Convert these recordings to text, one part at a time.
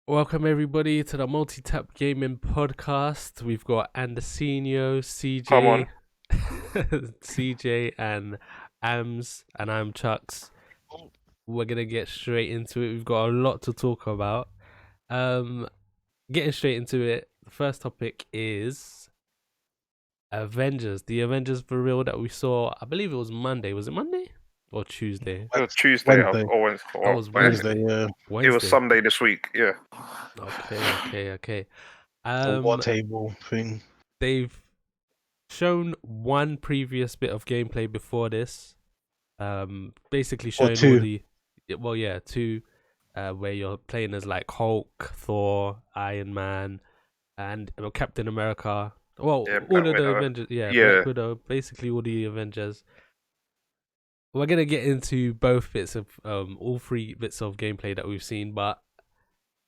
Welcome everybody to the MultiTap Gaming Podcast. We've got Andersinho, Come on. CJ, CJ, and Ams, and I'm Chucks. We're gonna get straight into it. We've got a lot to talk about. Getting straight into it. The first topic is Avengers. The Avengers for real that we saw. I believe it was Monday. Was it Monday or Tuesday? It was Tuesday Wednesday. or Wednesday. Oh, it was Wednesday. Wednesday, Wednesday. It was Sunday this week. Yeah. Okay. the war table thing. They've shown one previous bit of gameplay before this. Basically showing two. all the two where you're playing as like Hulk, Thor, Iron Man, and Captain America. Well, Yeah, all Black of the Widow. Avengers, Yeah. Black Widow, basically all the Avengers. We're gonna get into both bits of all three bits of gameplay that we've seen, but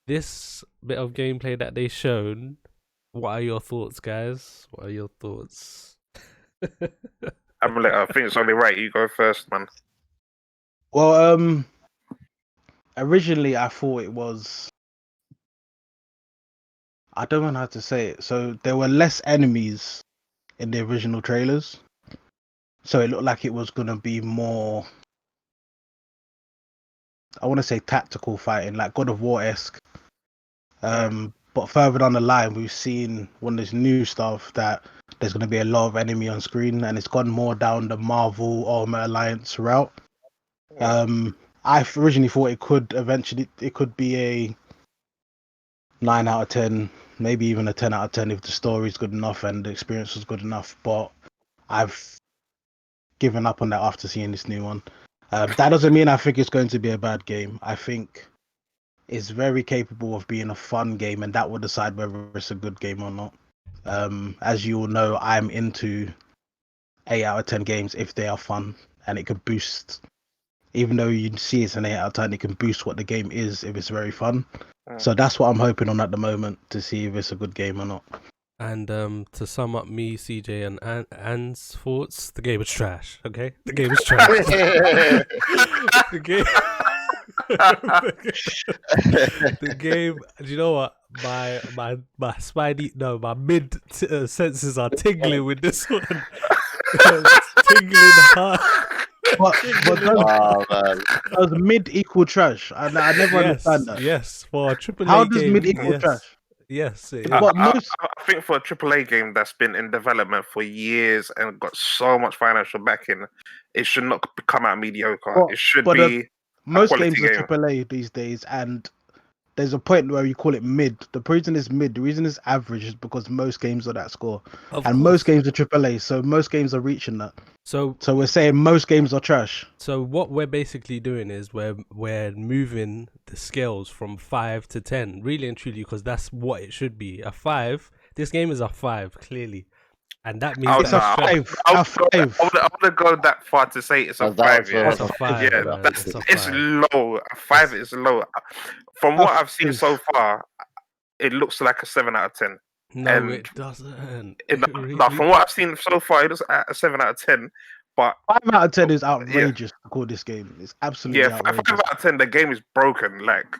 this bit of gameplay that they shown, what are your thoughts, guys? What are your thoughts? I think it's only right. You go first, man. Well, originally I thought it was. I don't know how to say it. So there were less enemies in the original trailers, so it looked like it was gonna be more. I want to say tactical fighting, like God of War-esque. But further down the line, we've seen when there's new stuff that there's going to be a lot of enemy on screen, and it's gone more down the Marvel Ultimate Alliance route. I originally thought it could be a 9 out of 10, maybe even a 10 out of 10 if the story is good enough and the experience was good enough. But I've given up on that after seeing this new one. That doesn't mean I think it's going to be a bad game. I think it's very capable of being a fun game, and that will decide whether it's a good game or not. As you all know, I'm into 8 out of 10 games if they are fun, and it could boost. Even though you see it's an 8 out of 10, it can boost what the game is if it's very fun. So that's what I'm hoping on at the moment, to see if it's a good game or not. And to sum up me, CJ, and Anne's thoughts, the game is trash. Okay, the game is trash. the game. The game. Do you know what? My mid senses are tingling with this one. Tingling hard. But does mid equal trash? I never understand that. Yes, for a AAA How does game, mid equal yes. trash? Yes, it is. I think for a AAA game that's been in development for years and got so much financial backing, it should not come out mediocre. It should be most quality games game. are AAA these days, and there's a point where you call it mid. The reason it's mid, the reason it's average is because most games are that score. Most games are AAA, so most games are reaching that. So we're saying most games are trash. So what we're basically doing is we're moving the scales from 5 to 10, really and truly, because that's what it should be. A 5. This game is a 5, clearly. And that means it's a 5. I want to go that far to say it's a 5. Yeah, it's a 5. Yeah, man. it's low. A 5 is low. From what I've seen so far, it looks like a 7 out of 10. No, it doesn't. From what I've seen so far, it looks at a 7 out of 10. But 5 out of 10 is outrageous to call this game. It's absolutely outrageous. 5 out of 10. The game is broken. Like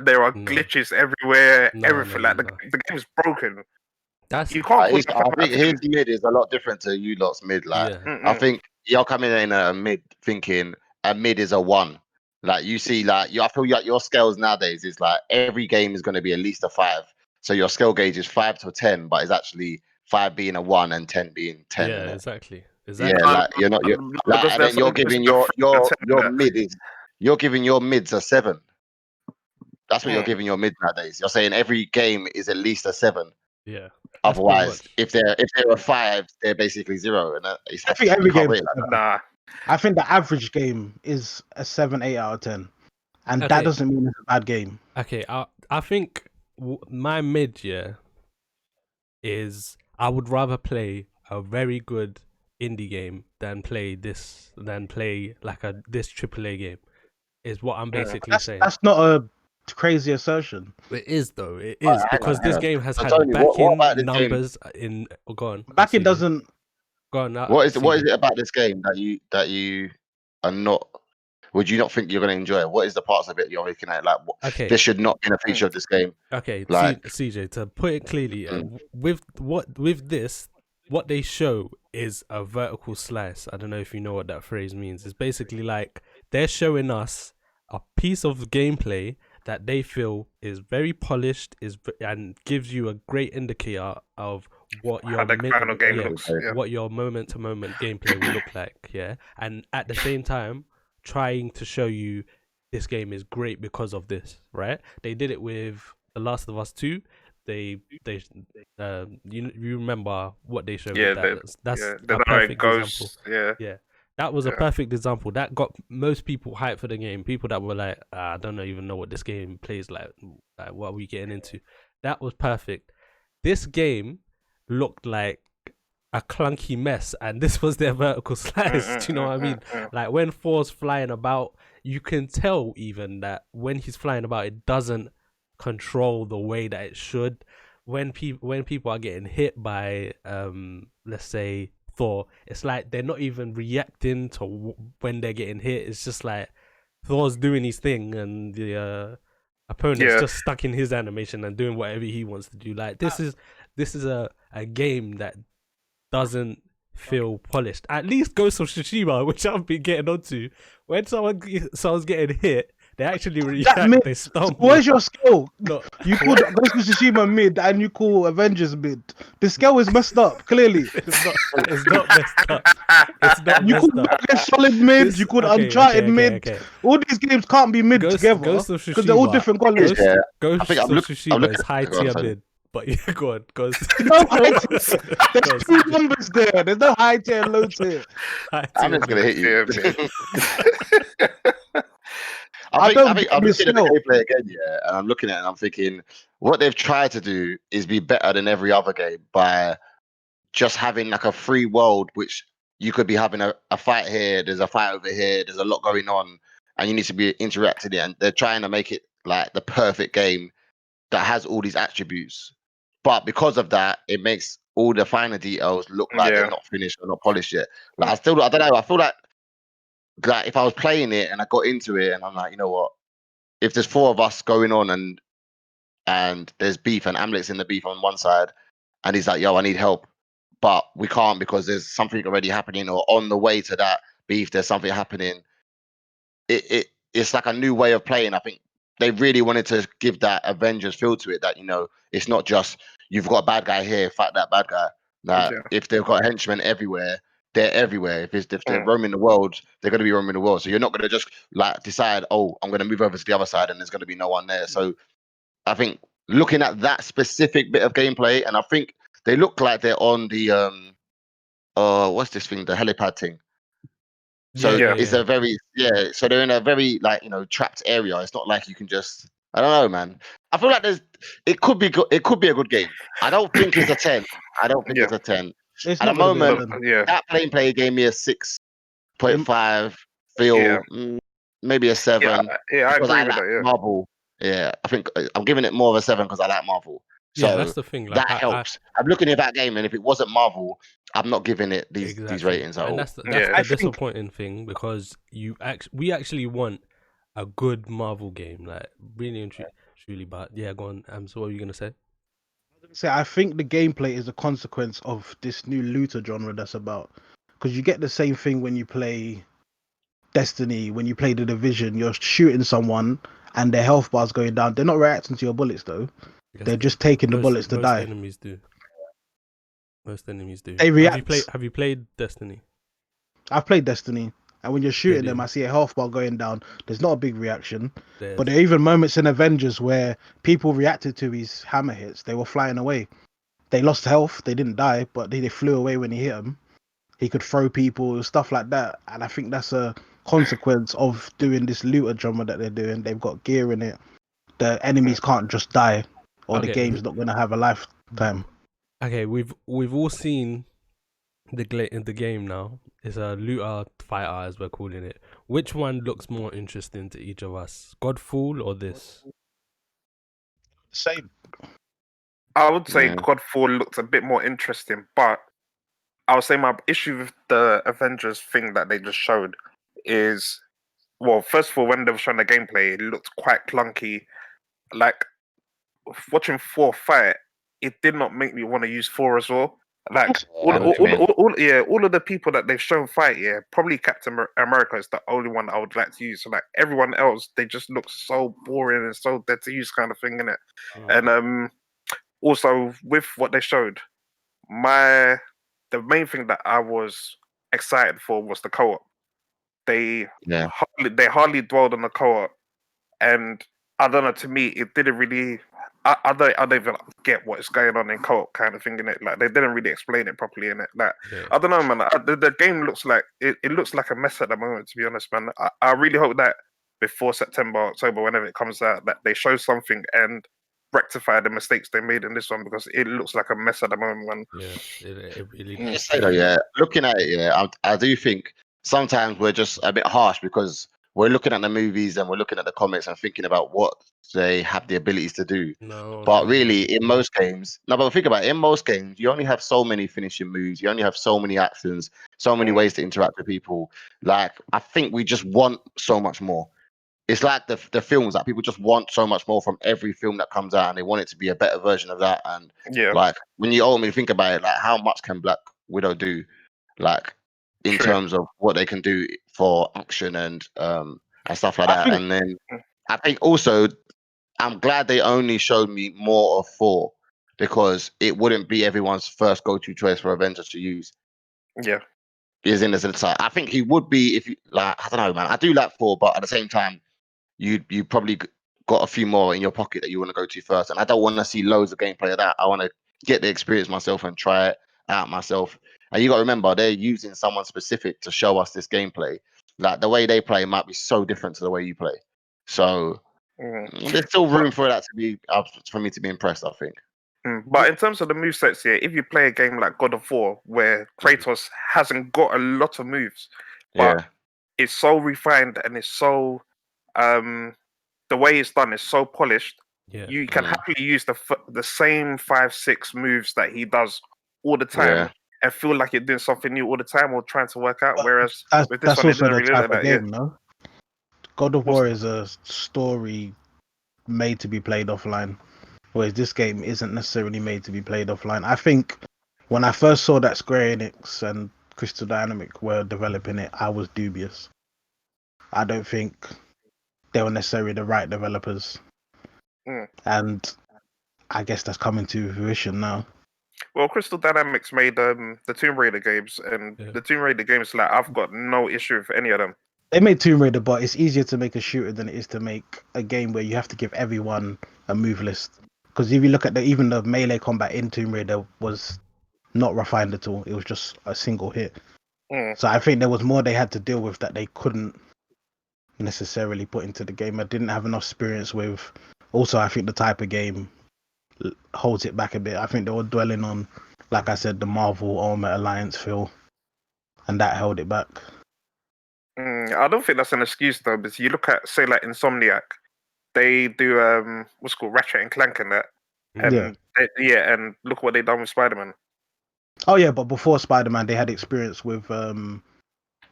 there are glitches everywhere. Everything. The game is broken. You can't. I think his mid is a lot different to you lot's mid. Like I think you're coming in a mid thinking a mid is a 1. Like you see, like I feel like your scales nowadays is like every game is going to be at least a 5. So your scale gauge is 5 to 10, but it's actually 5 being a 1 and 10 being 10. Yeah, exactly. Yeah, like you're not. And then you're giving your mid is you're giving your mids a 7. That's what you're giving your mid nowadays. You're saying every game is at least a 7. Yeah. Otherwise, if they're a 5, they're basically 0. And I think every game. I think the average game is a 7, 8 out of 10, and that doesn't mean it's a bad game. Okay, I think my mid is I would rather play a very good indie game than play this AAA game. Is what I'm basically saying. That's not a crazy assertion. It is though. It is because this game has had backing numbers in. Go on. Backing doesn't. Go on. What is it about this game that you are not? would you not think you're going to enjoy it? What is the parts of it you're looking at? Like, this should not be a feature of this game. Okay, like, CJ, to put it clearly, with this, what they show is a vertical slice. I don't know if you know what that phrase means. It's basically like they're showing us a piece of gameplay that they feel is very polished, and gives you a great indicator of what your what your moment to moment gameplay will look like. Yeah, and at the same time, trying to show you this game is great because of this. Right? They did it with The Last of Us 2. You remember what they showed with that? That's a perfect example. Yeah. That was a perfect example. That got most people hyped for the game. People that were like, I don't even know what this game plays like. Like, what are we getting into? That was perfect. This game looked like a clunky mess, and this was their vertical slice. Do you know what I mean? Like, when Thor's flying about, you can tell even that when he's flying about, it doesn't control the way that it should. When people are getting hit by, let's say, Thor, it's like they're not even reacting to when they're getting hit. It's just like Thor's doing his thing, and the opponent's just stuck in his animation and doing whatever he wants to do. Like, this is a game that doesn't feel polished. At least Ghost of Tsushima, which I've been getting onto, when someone's getting hit, they actually react. They stumble. Where's your skill? No, you called Ghost of Tsushima mid, and you call Avengers mid. The skill is messed up. Clearly, it's not messed up. It's not you messed called up. Solid mid. You called Uncharted mid. Okay. All these games can't be mid together because they're all different qualities. Ghost of Tsushima is high tier mid. But yeah, go on. There's two numbers there. There's no high tier and low tier. I'm just gonna hit you. I'm looking at the gameplay again, and I'm looking at it and I'm thinking, what they've tried to do is be better than every other game by just having like a free world, which you could be having a fight here, there's a fight over here, there's a lot going on, and you need to be interacting it. And they're trying to make it like the perfect game that has all these attributes. But because of that, it makes all the finer details look like they're not finished or not polished yet. Like, I don't know. I feel like if I was playing it and I got into it and I'm like, you know what? If there's 4 of us going on and there's beef and Amlet's in the beef on one side and he's like, yo, I need help. But we can't because there's something already happening, or on the way to that beef, there's something happening. It's like a new way of playing. I think they really wanted to give that Avengers feel to it, that, you know, it's not just you've got a bad guy here, fight that bad guy. That if they've got henchmen everywhere, they're everywhere. If they're roaming the world, they're going to be roaming the world. So you're not going to just like decide, oh, I'm going to move over to the other side and there's going to be no one there. So I think looking at that specific bit of gameplay, and I think they look like they're on the what's this thing, the helipad thing. So it's a very so they're in a very, like, you know, trapped area. It's not like you can just, I don't know, man. I feel like it could be good. It could be a good game. I don't think it's a 10. I don't think it's a 10. At the moment, that gameplay gave me a 6.5 feel, maybe a 7. I agree like with that. Marvel. Yeah, I think I'm giving it more of a 7 because I like Marvel. So that's the thing. Like, that helps. I'm looking at that game, and if it wasn't Marvel, I'm not giving it these ratings at all. And that's the disappointing thing, because we actually want a good Marvel game, like, really and truly. But yeah, go on. So what were you gonna say? I think the gameplay is a consequence of this new looter genre that's about, because you get the same thing when you play Destiny, when you play The Division. You're shooting someone and their health bar's going down. They're not reacting to your bullets though. They're just taking the bullets to die. Most enemies do. They react. Have you played Destiny? I've played Destiny, and when you're shooting them, I see a health bar going down. There's not a big reaction, but there are even moments in Avengers where people reacted to his hammer hits. They were flying away. They lost health. They didn't die, but they flew away when he hit them. He could throw people, stuff like that. And I think that's a consequence of doing this looter genre that they're doing. They've got gear in it. The enemies can't just die, or the game's not going to have a lifetime. Okay, we've all seen the game now. It's a looter fighter, as we're calling it. Which one looks more interesting to each of us? Godfall or this? Same. I would say Godfall looks a bit more interesting, but I would say my issue with the Avengers thing that they just showed is well, first of all, when they were showing the gameplay, it looked quite clunky. Like watching 4 fight, it did not make me want to use 4 as well. Like all of the people that they've shown fight, yeah, probably Captain America is the only one I would like to use. So like everyone else, they just look so boring and so dead to use, kind of thing, innit? And also with what they showed, the main thing that I was excited for was the co-op. They hardly dwelled on the co-op, and I don't know. To me, it didn't really. I don't even get what is going on in co-op, kind of thing, in it. Like they didn't really explain it properly in it. Like I don't know, man. The game looks like it looks like a mess at the moment. To be honest, man, I really hope that before September, October, whenever it comes out, that they show something and rectify the mistakes they made in this one, because it looks like a mess at the moment, man. Yeah, it really does. Looking at it, I do think sometimes we're just a bit harsh because we're looking at the movies and we're looking at the comics and thinking about what they have the abilities to do. But really, in most games, but think about it, in most games, you only have so many finishing moves, you only have so many actions, so many ways to interact with people. Like, I think we just want so much more. It's like the films that people just want so much more from every film that comes out, and they want it to be a better version of that. And like when you ultimately think about it, like how much can Black Widow do, like in terms of what they can do for action and stuff like that. And then I think also I'm glad they only showed me more of 4 because it wouldn't be everyone's first go-to choice for Avengers to use. Yeah. Is in the sense, I think he would be if you like. I don't know, man. I do like 4, but at the same time, you probably got a few more in your pocket that you want to go to first. And I don't want to see loads of gameplay of that. I want to get the experience myself and try it out myself. And you got to remember, they're using someone specific to show us this gameplay. Like the way they play might be so different to the way you play. So there's still room for that to be for me to be impressed, I think. But in terms of the movesets here, if you play a game like God of War, where Kratos hasn't got a lot of moves, but it's so refined and it's so the way it's done is so polished. You can happily use the same 5-6 moves that he does all the time and feel like you're doing something new all the time or trying to work out. Whereas with this that's one, also the really type of game, no? God of War is a story made to be played offline, whereas this game isn't necessarily made to be played offline. I think when I first saw that Square Enix and Crystal Dynamics were developing it, I was dubious. I don't think they were necessarily the right developers. And I guess that's coming to fruition now. Well, Crystal Dynamics made the Tomb Raider games, and the Tomb Raider games, like, I've got no issue with any of them. They made Tomb Raider, but it's easier to make a shooter than it is to make a game where you have to give everyone a move list. Because if you look at even the melee combat in Tomb Raider was not refined at all. It was just a single hit. So I think there was more they had to deal with that they couldn't necessarily put into the game. I didn't have enough experience with. Also, I think the type of game holds it back a bit. I think they were dwelling on, like I said, the Marvel Ultimate Alliance feel, and that held it back. I don't think that's an excuse though, because you look at, say, like Insomniac, they do what's called Ratchet and Clank and that, and and look what they done with Spider-Man. Oh yeah, but before Spider-Man, they had experience with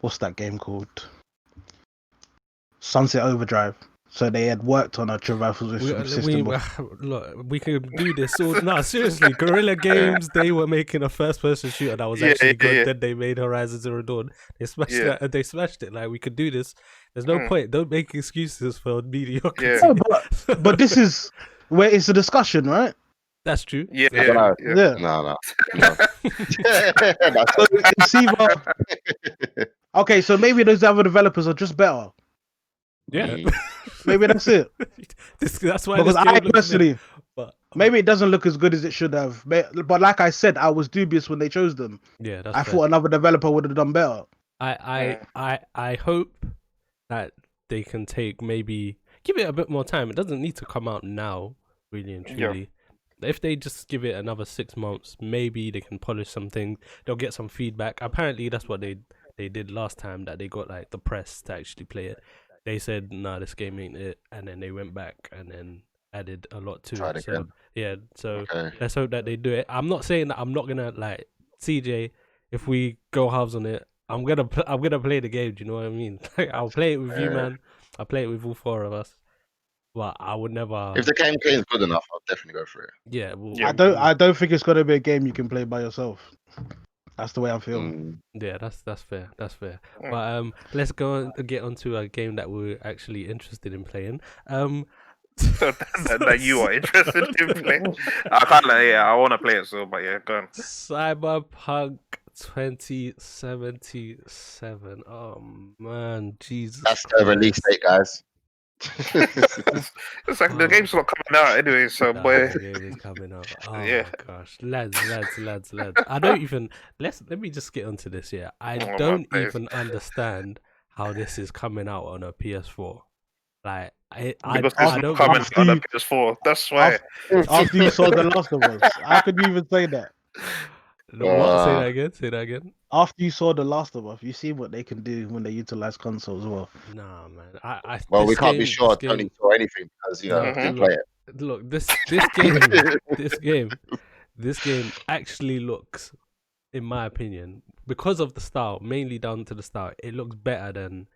what's that game called? Sunset Overdrive. So they had worked on a traversal system. Look, we could do this. No, seriously, Guerrilla Games, they were making a first-person shooter that was actually good. Then they made Horizon Zero Dawn. They smashed it. They smashed it. Like, we could do this. There's no point. Don't make excuses for mediocrity. No, but this is where it's a discussion, right? That's true. No. It's either... Okay, so maybe those other developers are just better. Yeah, maybe that's it. That's why. Because I personally, maybe it doesn't look as good as it should have. But like I said, I was dubious when they chose them. Yeah, that's I thought another developer would have done better. I hope that they can give it a bit more time. It doesn't need to come out now, really and truly. If they just give it another 6 months, maybe they can polish something. They'll get some feedback. Apparently, that's what they did last time. That they got like the press to actually play it. They said, "Nah, this game ain't it," and then they went back and then added a lot to it. So let's hope that they do it. I'm not saying that I'm not gonna like CJ. If we go halves on it, I'm gonna play the game. Do you know what I mean? Like, I'll play it with you, man. I'll play it with all four of us. But I would never. If the campaign's good enough, I'll definitely go for it. Yeah, I don't think it's gonna be a game you can play by yourself. That's the way I feel. Yeah, that's fair. That's fair. But let's go and get onto a game that we're actually interested in playing. that you are interested in playing. I want to play it, so but yeah, go on. Cyberpunk 2077. Oh man, Jesus. That's the release date, guys. It's like the game's not coming out anyway, so boy. The game is coming out. Oh Yeah. my gosh, lads. I don't even. Let me just get onto this. Yeah, I don't even understand how this is coming out on a PS4. Like I don't coming on a PS4. That's why. After you saw The Last of Us, how could you even say that? What? Say that again. After you saw The Last of Us, you see what they can do when they utilize consoles as well. Nah, man. We can't be sure Tony saw anything because didn't play it. Look, this game actually looks, in my opinion, because of the style, mainly down to the style, it looks better than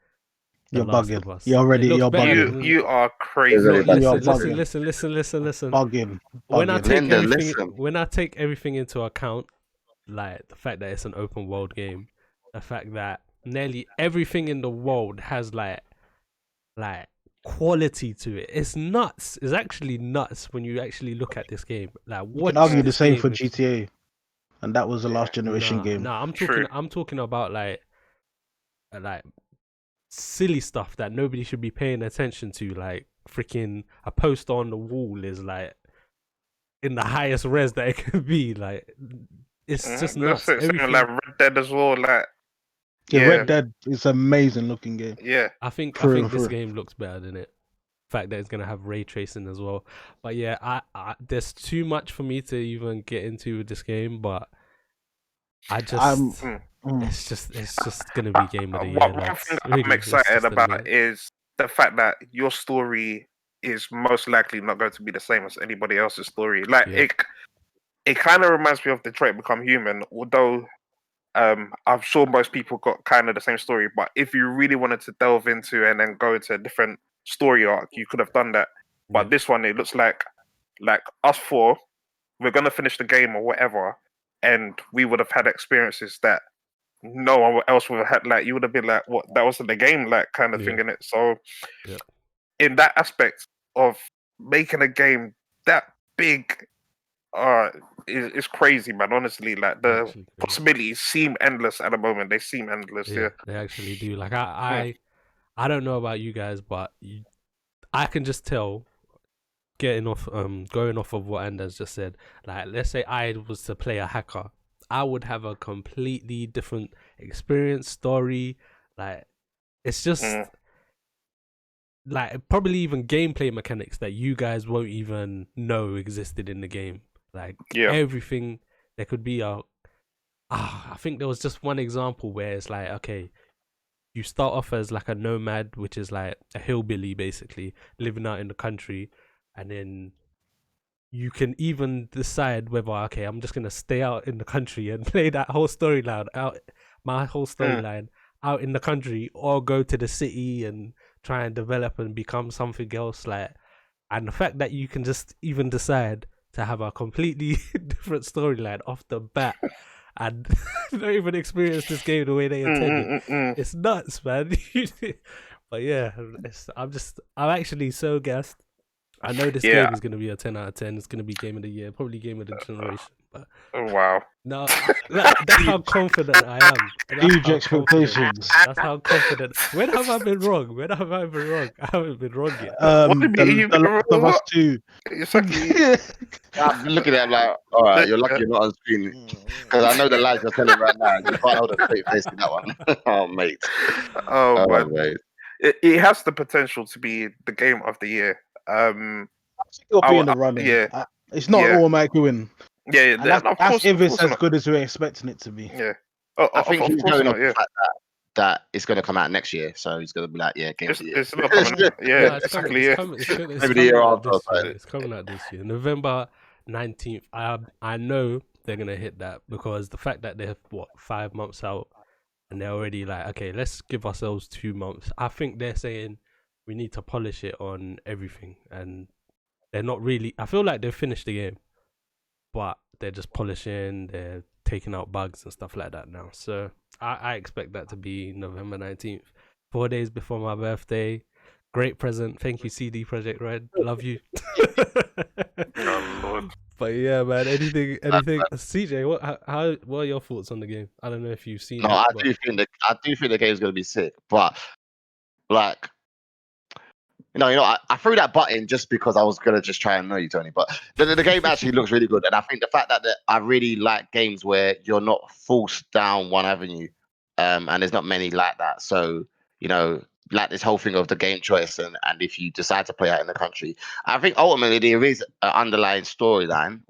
You're Last bugging. of Us. You're bugging. You are crazy. Look, listen. Bugging. When I take everything into account, like the fact that it's an open world game, the fact that nearly everything in the world has like quality to it. It's nuts. It's actually nuts when you actually look at this game. Like, what? You can argue the same for GTA, and that was a last generation game. Nah, I'm talking about like silly stuff that nobody should be paying attention to. Like freaking a poster on the wall is like in the highest res that it can be. Like it's just nuts. Something like Red Dead as well. Like Red Dead is an amazing looking game. Yeah, I think this game looks better than it. The fact that it's gonna have ray tracing as well. But yeah, I there's too much for me to even get into with this game. But I just it's just gonna be game of the year. One thing I'm excited about is the fact that your story is most likely not going to be the same as anybody else's story. Like it kind of reminds me of Detroit Become Human, although I'm sure most people got kind of the same story. But if you really wanted to delve into and then go into a different story arc, you could have done that. But this one, it looks like us four, we're gonna finish the game or whatever, and we would have had experiences that no one else would have had. Like you would have been like, "What? That wasn't the game," like kind of thing in it. So, in that aspect of making a game that big, is crazy, man. Honestly, like the possibilities seem endless at the moment. They seem endless. Yeah, they actually do. Like I don't know about you guys, but I can just tell. Going off of what Anders just said, like let's say I was to play a hacker, I would have a completely different experience, story. Like it's just like probably even gameplay mechanics that you guys won't even know existed in the game. Like everything, there could be I think there was just one example where it's like, okay, you start off as like a nomad, which is like a hillbilly basically living out in the country. And then you can even decide whether, okay, I'm just going to stay out in the country and play that whole storyline out in the country, or go to the city and try and develop and become something else. Like, and the fact that you can just even decide to have a completely different storyline off the bat and not even experience this game the way they intended. It's nuts, man. But yeah, I'm actually so gassed. I know this game is going to be a 10 out of 10. It's going to be game of the year, probably game of the generation. But wow. No, that's how confident I am. Huge expectations. That's how confident. When have I been wrong? I haven't been wrong yet. The Last of Us 2. I'm looking at it like, all right, you're lucky you're not on screen. Because I know the lies you're telling right now. You can't hold a straight face in that one. Oh, mate. Oh, mate. It has the potential to be the game of the year. It'll be in the running. Yeah, it's not an automatic win. Yeah, that's if it's as good as we're expecting it to be. Yeah, I think he's going on the fact that it's going to come out next year, so he's going to be like, game of the year. It's not coming. Yeah, exactly. It's coming out this year, November 19th. I know they're going to hit that because the fact that they have 5 months out and they're already like, okay, let's give ourselves 2 months. I think they're saying we need to polish it on everything, and they're not really. I feel like they've finished the game, but they're just polishing. They're taking out bugs and stuff like that now. So I expect that to be November 19th, 4 days before my birthday. Great present. Thank you, CD Projekt Red. Love you. Oh, Lord. But yeah, man. Anything? CJ, what are your thoughts on the game? I don't know if you've seen it. I do think the game's gonna be sick, but like, I threw that button just because I was gonna just try and annoy you, Tony. But the game actually looks really good, and I think the fact that I really like games where you're not forced down one avenue, and there's not many like that. So like this whole thing of the game choice, and if you decide to play out in the country, I think ultimately there is an underlying storyline,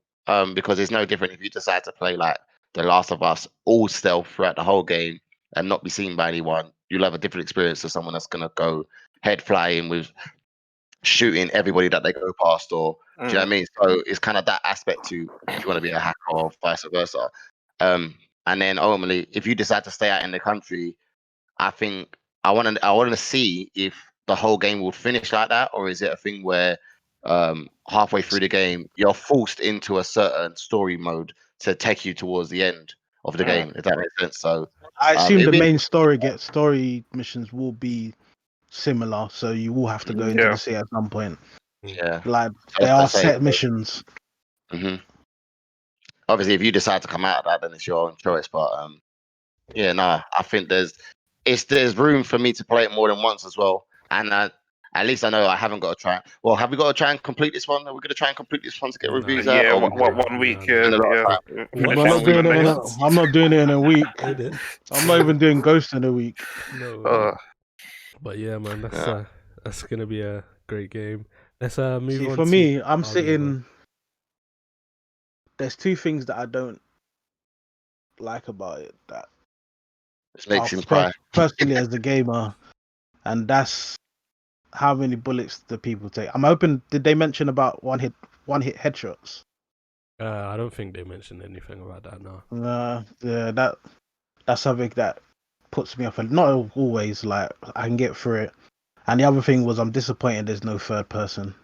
because it's no different if you decide to play like The Last of Us all stealth throughout the whole game and not be seen by anyone. You'll have a different experience to someone that's gonna go head flying with shooting everybody that they go past, or do you know what I mean? So it's kind of that aspect to if you want to be a hacker or vice versa. And then ultimately, if you decide to stay out in the country, I think I want to see if the whole game will finish like that, or is it a thing where halfway through the game you're forced into a certain story mode to take you towards the end of the game, if that makes sense. So I assume the main story missions will be similar, so you will have to go into the city at some point. Yeah, like they are set missions. Obviously, if you decide to come out of that, then it's your own choice. But I think there's room for me to play it more than once as well. And at least I know I haven't got to try. Well, have we got to try and complete this one? Are we going to try and complete this one to get reviews out? Yeah, Or 1 week. I'm not doing it. I'm not doing it in a week. I'm not even doing Ghost in a week. No. But yeah, man, that's gonna be a great game. Let's move on. For me, I'm sitting. There's two things that I don't like about it that makes him cry. Personally, as the gamer, and that's how many bullets do people take. I'm hoping. Did they mention about one hit headshots? I don't think they mentioned anything about that now. Yeah, that's something that puts me off. And not always. Like I can get through it. And the other thing was, I'm disappointed there's no third person.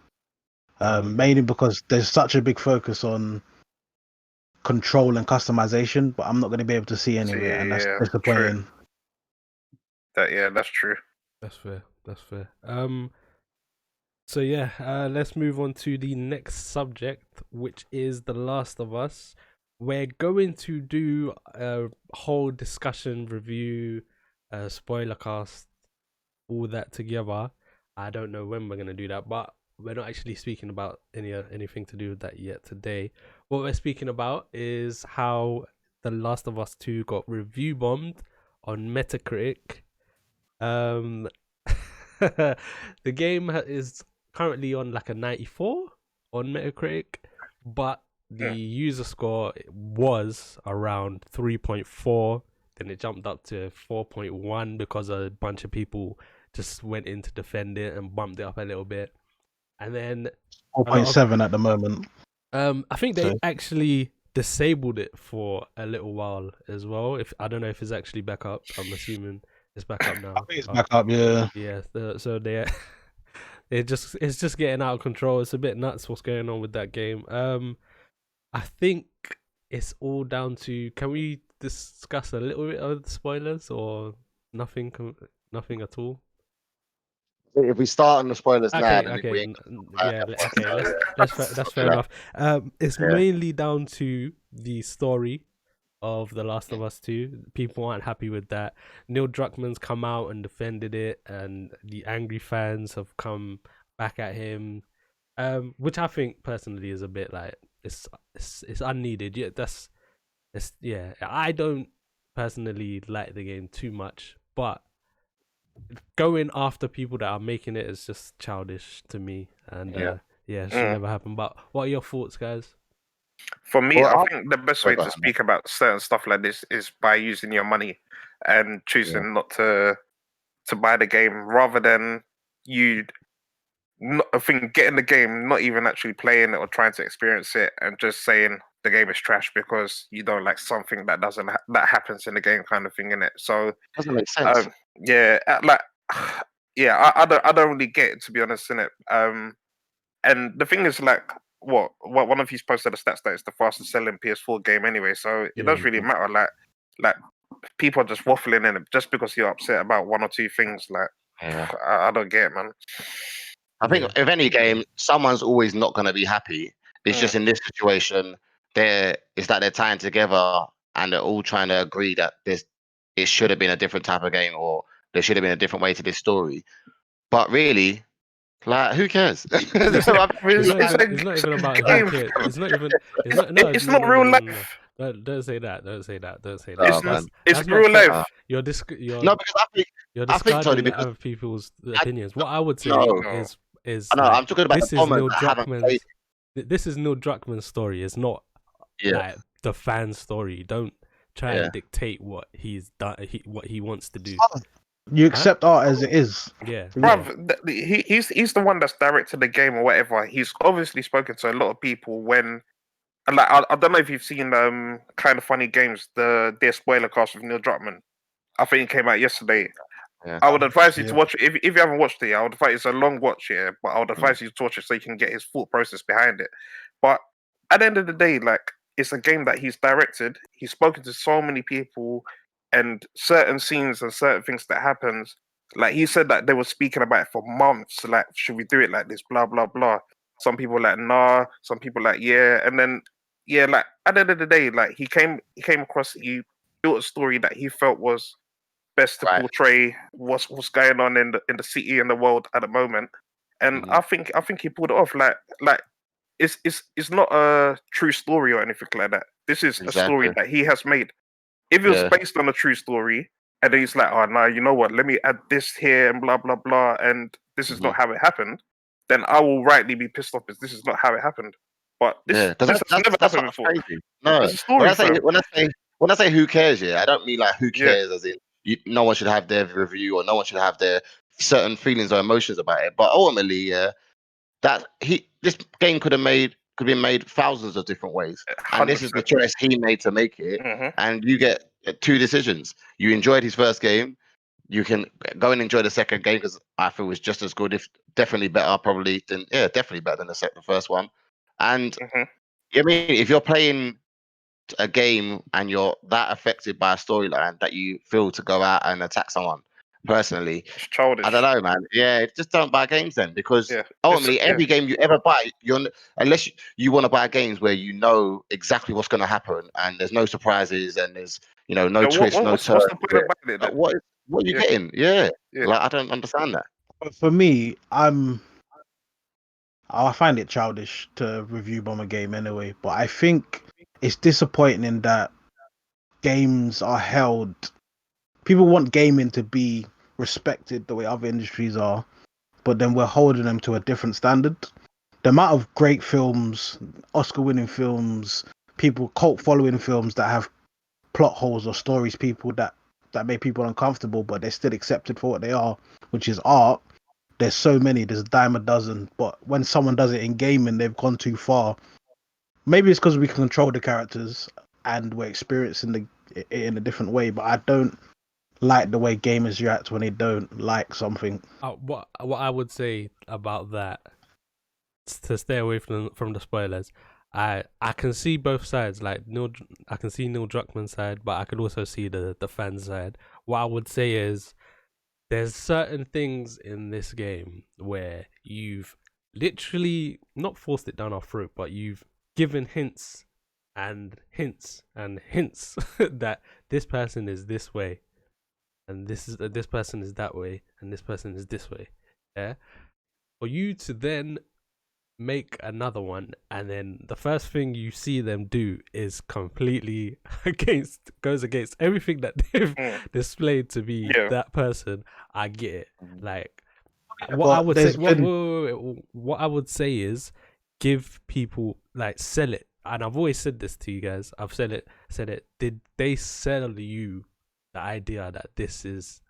Mainly because there's such a big focus on control and customization, but I'm not going to be able to see any of it, and that's disappointing. That's true. That's fair. So yeah, let's move on to the next subject, which is The Last of Us. We're going to do a whole discussion, review, spoiler cast, all that together. I don't know when we're gonna do that, but we're not actually speaking about anything to do with that yet today. What we're speaking about is how The Last of Us 2 got review bombed on Metacritic. The game is currently on like a 94 on Metacritic, but the user score was around 3.4. Then it jumped up to 4.1 because a bunch of people just went in to defend it and bumped it up a little bit. And then 4.7 at the moment. I think they actually disabled it for a little while as well. I don't know if it's actually back up. I'm assuming it's back up now. I think it's back up, yeah. Yeah. So it's just getting out of control. It's a bit nuts what's going on with that game. I think it's all down to. Can we discuss a little bit of the spoilers or nothing at all? If we start on the spoilers now, that's fair enough. It's mainly down to the story of The Last of Us 2. People aren't happy with that. Neil Druckmann's come out and defended it, and the angry fans have come back at him, which I think personally is a bit like it's unneeded. I don't personally like the game too much, but going after people that are making it is just childish to me, and it should never happen. But what are your thoughts, guys? For me, I think the best way to speak about certain stuff like this is by using your money and choosing not to buy the game, rather than you I think getting the game, not even actually playing it or trying to experience it, and just saying the game is trash because you don't like something that doesn't that happens in the game, kind of thing, in it. So Doesn't make sense. yeah, like yeah, I don't really get it, to be honest, in it. And the thing is, like, what one of you posted the stats that it's the fastest selling PS4 game anyway, so it doesn't really matter. Like people are just waffling in it just because you're upset about one or two things. Like, I don't get it, man. I think if any game, someone's always not going to be happy. It's just in this situation, it's that they're tying together and they're all trying to agree that it should have been a different type of game, or there should have been a different way to this story. But really, like, who cares? It's not even about who cares. It's not even. It's not real life. Don't say that. Don't say that. Don't say Oh, that. man. It's real life. You're No, because you're I think, Tony, discarding because other people's opinions. What I would say is I know, I'm talking about this the is Neil comments that haven't played. This is Neil Druckmann's story. It's not like the fan's story. Don't try and dictate what he's done. What he wants to do. You accept art as it is. Yeah, bruv. He's the one that's directed the game or whatever. He's obviously spoken to a lot of people when. And like, I don't know if you've seen Kind of Funny Games, their spoiler cast with Neil Druckmann. I think it came out yesterday. Yeah. I would advise you to watch it. If you haven't watched it, I would advise, it's a long watch here, but I would advise you to watch it so you can get his thought process behind it. But at the end of the day, like, it's a game that he's directed. He's spoken to so many people, and certain scenes and certain things that happens. Like, he said that they were speaking about it for months. Like, should we do it like this? Blah blah blah. Some people like nah. Some people like yeah. And then like at the end of the day, like he came across. He built a story that he felt was best to portray what's going on in the city and the world at the moment. And I think he pulled it off. Like it's not a true story or anything like that. This is a story that he has made. If it was based on a true story, and then he's like, oh no, you know what? Let me add this here and blah blah blah, and this is not how it happened. Then I will rightly be pissed off because this is not how it happened. But this has never happened before. Crazy. No, it's a story. When I say who cares, I don't mean like who cares as in no one should have their review or no one should have their certain feelings or emotions about it. But ultimately, this game could be made thousands of different ways, 100%. And this is the choice he made to make it. And you get two decisions. You enjoyed his first game. You can go and enjoy the second game because I feel it was just as good, if definitely better, probably definitely better than the first one. And I mean, if you're playing a game and you're that affected by a storyline that you feel to go out and attack someone personally, it's childish. I don't know, man. Just don't buy games then, because ultimately every game you ever buy, unless you want to buy games where you know exactly what's going to happen and there's no surprises and there's no twist, no turn. What's the point about it? What are you getting? Like, I don't understand that. For me, I find it childish to review bomb a game anyway, but I think it's disappointing in that games are held. People want gaming to be respected the way other industries are, but then we're holding them to a different standard. The amount of great films, Oscar-winning films, cult following films that have plot holes or stories, that make people uncomfortable, but they're still accepted for what they are, which is art. There's so many, there's a dime a dozen, but when someone does it in gaming, they've gone too far. Maybe it's because we can control the characters and we're experiencing it in a different way, but I don't like the way gamers react when they don't like something. What I would say about that, to stay away from the spoilers, I can see both sides. Like I can see Neil Druckmann's side, but I could also see the fan side. What I would say is, there's certain things in this game where you've literally not forced it down our throat, but you've given hints and hints and hints that this person is this way, and this person is that way, and this person is this way. Yeah, for you to then make another one, and then the first thing you see them do is completely goes against everything that they've displayed to be that person. I get it. Like, what I would say is give people, like, sell it. And I've always said this to you guys. I've said it. Did they sell you the idea that this is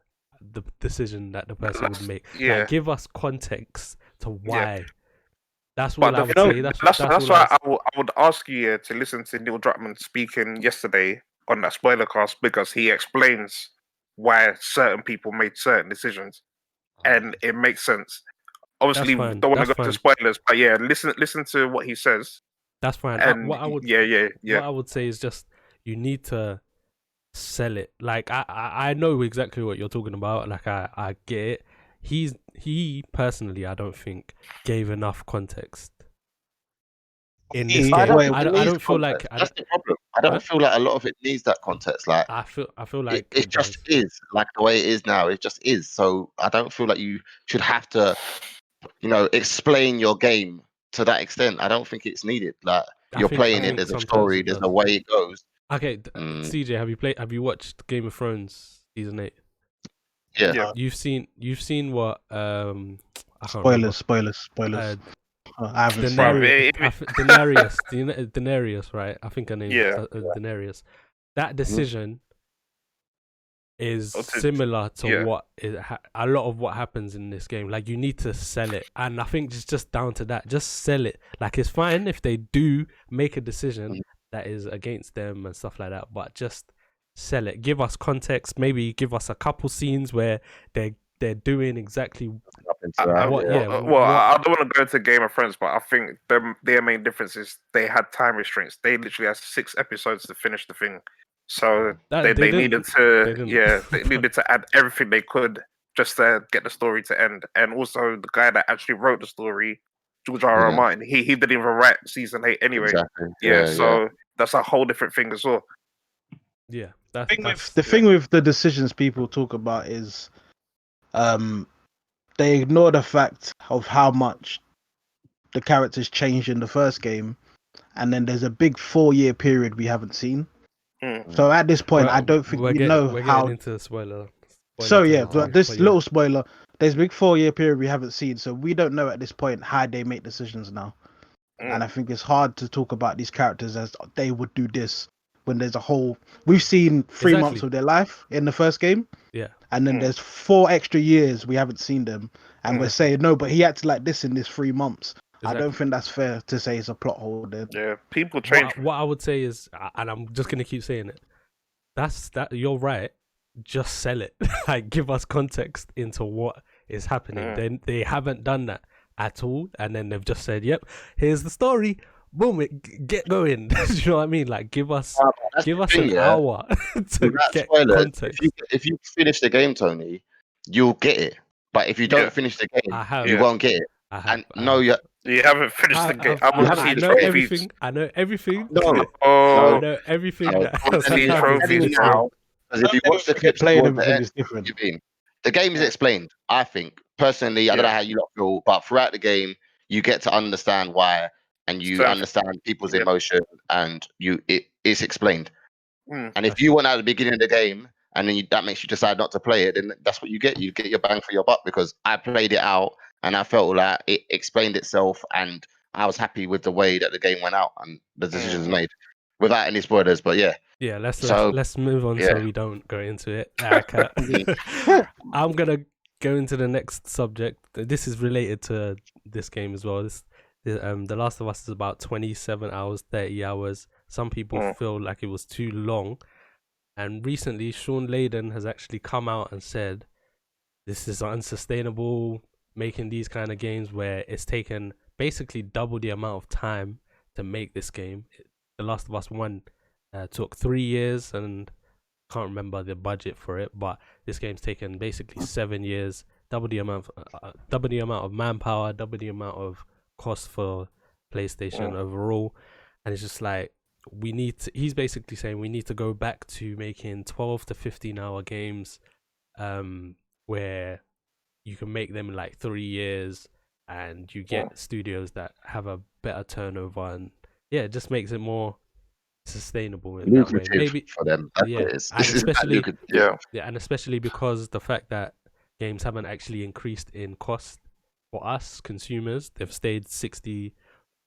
the decision that the person would make? Like, give us context to why. That's But all I would say. That's all why I I would ask you to listen to Neil Druckmann speaking yesterday on that spoiler cast, because he explains why certain people made certain decisions, and it makes sense. Obviously, we fine. don't want to That's go fine. to spoilers, but yeah, listen to what he says. That's fine. And What I would yeah. what I would say is just you need to sell it. Like I know exactly what you're talking about. Like I get it. He personally, I don't think gave enough context in this I game. don't I don't feel like that's the problem. I don't feel like a lot of it needs that context. Like I feel like it just is like the way it is now. It just is. So I don't feel like you should have to, explain your game to that extent. I don't think it's needed. Like you're playing it. There's a story. There's a way it goes. Okay, CJ, have you watched Game of Thrones season 8? Yeah. You've seen what I can't remember. Spoilers. I haven't seen Daenerys, right? I think her name is Daenerys. That decision is similar to what a lot of what happens in this game. Like you need to sell it, and I think it's just down to that. Just sell it. Like it's fine if they do make a decision that is against them and stuff like that, but just sell it. Give us context. Maybe give us a couple scenes where they're doing exactly I don't want to go into Game of Thrones, but I think their main difference is they had time restraints. They literally had 6 episodes to finish the thing, so they needed to add everything they could just to get the story to end. And also, the guy that actually wrote the story, George R. R. Martin, he didn't even write season 8 anyway. Exactly. So that's a whole different thing as well. Yeah, the thing with the decisions people talk about is, they ignore the fact of how much the characters changed in the first game, and then there's a big 4-year period we haven't seen. So at this point, I don't think we know how. Getting into spoiler. So yeah, but this little spoiler, there's a big 4-year period we haven't seen, so we don't know at this point how they make decisions now. And I think it's hard to talk about these characters as they would do this when there's a whole. We've seen 3 months of their life in the first game. Yeah. And then there's 4 extra years we haven't seen them, and we're saying no, but he acted like this in this 3 months. Exactly. I don't think that's fair to say it's a plot hole. Then. Yeah, people change. What I would say is, and I'm just gonna keep saying it. That you're right. Just sell it. Like give us context into what is happening. They haven't done that at all, and then they've just said, "Yep, here's the story." Boom! Get going. Do you know what I mean? Like give us an hour to get context. If you finish the game, Tony, you'll get it. But if you don't finish the game, you won't get it. You haven't finished the game. I know everything. I know everything. No. I know everything. Because if you watch the clips, is different. The game is explained. I think personally, I don't know how you lot feel, but throughout the game, you get to understand why, and you understand people's emotion, and it's explained. And if you went at the beginning of the game, and then that makes you decide not to play it, then that's what you get. You get your bang for your buck, because I played it out and I felt like it explained itself, and I was happy with the way that the game went out and the decisions made, without any spoilers. But yeah, let's move on so we don't go into it. I'm gonna go into the next subject. This is related to this game as well. The Last of Us is about 27 hours, 30 hours. Some people feel like it was too long. And recently, Shawn Layden has actually come out and said, this is unsustainable, making these kind of games where it's taken basically double the amount of time to make this game. The Last of Us 1 took 3 years, and can't remember the budget for it, but this game's taken basically 7 years, double the amount of manpower, double the amount of cost for PlayStation overall. And it's just like, he's basically saying we need to go back to making 12 to 15 hour games, where you can make them in like 3 years, and you get studios that have a better turnover, and it just makes it more sustainable in that way. Maybe for them, and especially because the fact that games haven't actually increased in cost for us consumers. They've stayed $60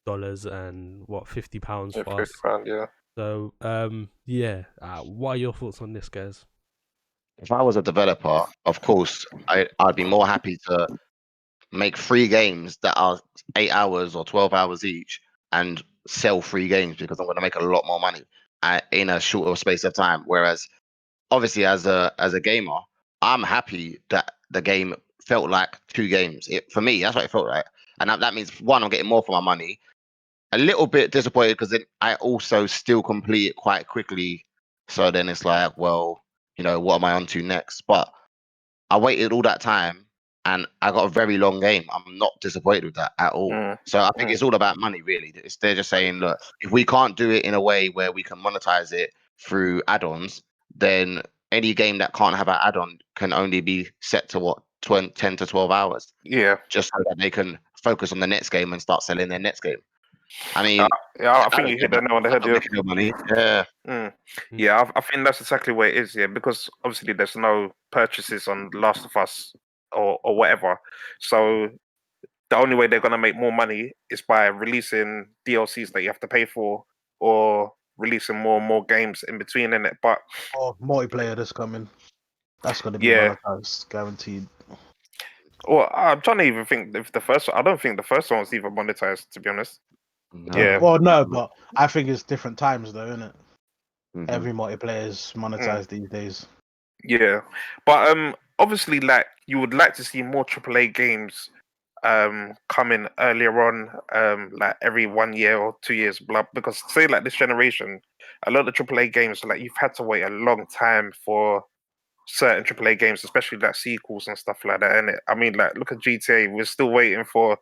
and £50 for us. So what are your thoughts on this, guys? If I was a developer, of course, I'd be more happy to make 3 games that are 8 hours or 12 hours each and sell 3 games because I'm going to make a lot more money in a shorter space of time. Whereas, obviously, as a gamer, I'm happy that the game felt like 2 games. For me, that's what it felt like, and that means, one, I'm getting more for my money. A little bit disappointed because then I also still complete it quite quickly. So then it's like, well, what am I on to next? But I waited all that time and I got a very long game. I'm not disappointed with that at all. So I think it's all about money, really. They're just saying, look, if we can't do it in a way where we can monetize it through add-ons, then any game that can't have an add-on can only be set to 10 to 12 hours. Yeah. Just so that they can focus on the next game and start selling their next game. I mean, I think you hit that nail on the head. Making no money. Yeah. Yeah, I think that's exactly where it is. Yeah, because obviously there's no purchases on Last of Us or whatever. So the only way they're gonna make more money is by releasing DLCs that you have to pay for, or releasing more and more games in between in it. But multiplayer that's coming, that's gonna be monetized, guaranteed. Well, I'm trying to even think if the first. I don't think the first one was even monetized, to be honest. No. Yeah. Well, no, but I think it's different times, though, isn't it? Every multiplayer is monetized these days. Yeah, but obviously, like you would like to see more AAA games coming earlier on, like every 1 year or 2 years, blah. Because say like this generation, a lot of AAA games, like you've had to wait a long time for certain AAA games, especially like sequels and stuff like that. And I mean, like look at GTA, we're still waiting for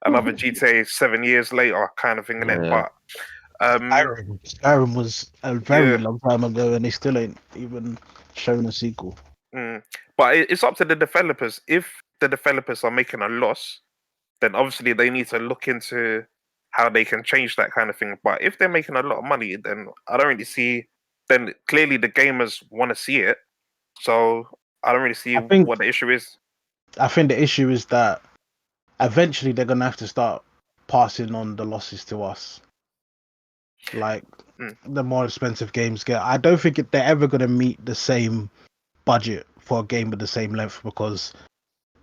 another GTA 7 years later, kind of thing. In it, but Skyrim was a very long time ago, and they still ain't even shown a sequel. But it's up to the developers. If the developers are making a loss, then obviously they need to look into how they can change that kind of thing. But if they're making a lot of money, then I don't really see. Then clearly the gamers want to see it, so I don't really see what the issue is. I think the issue is that eventually they're gonna have to start passing on the losses to us. Like the more expensive games get, I don't think they're ever gonna meet the same budget for a game of the same length, because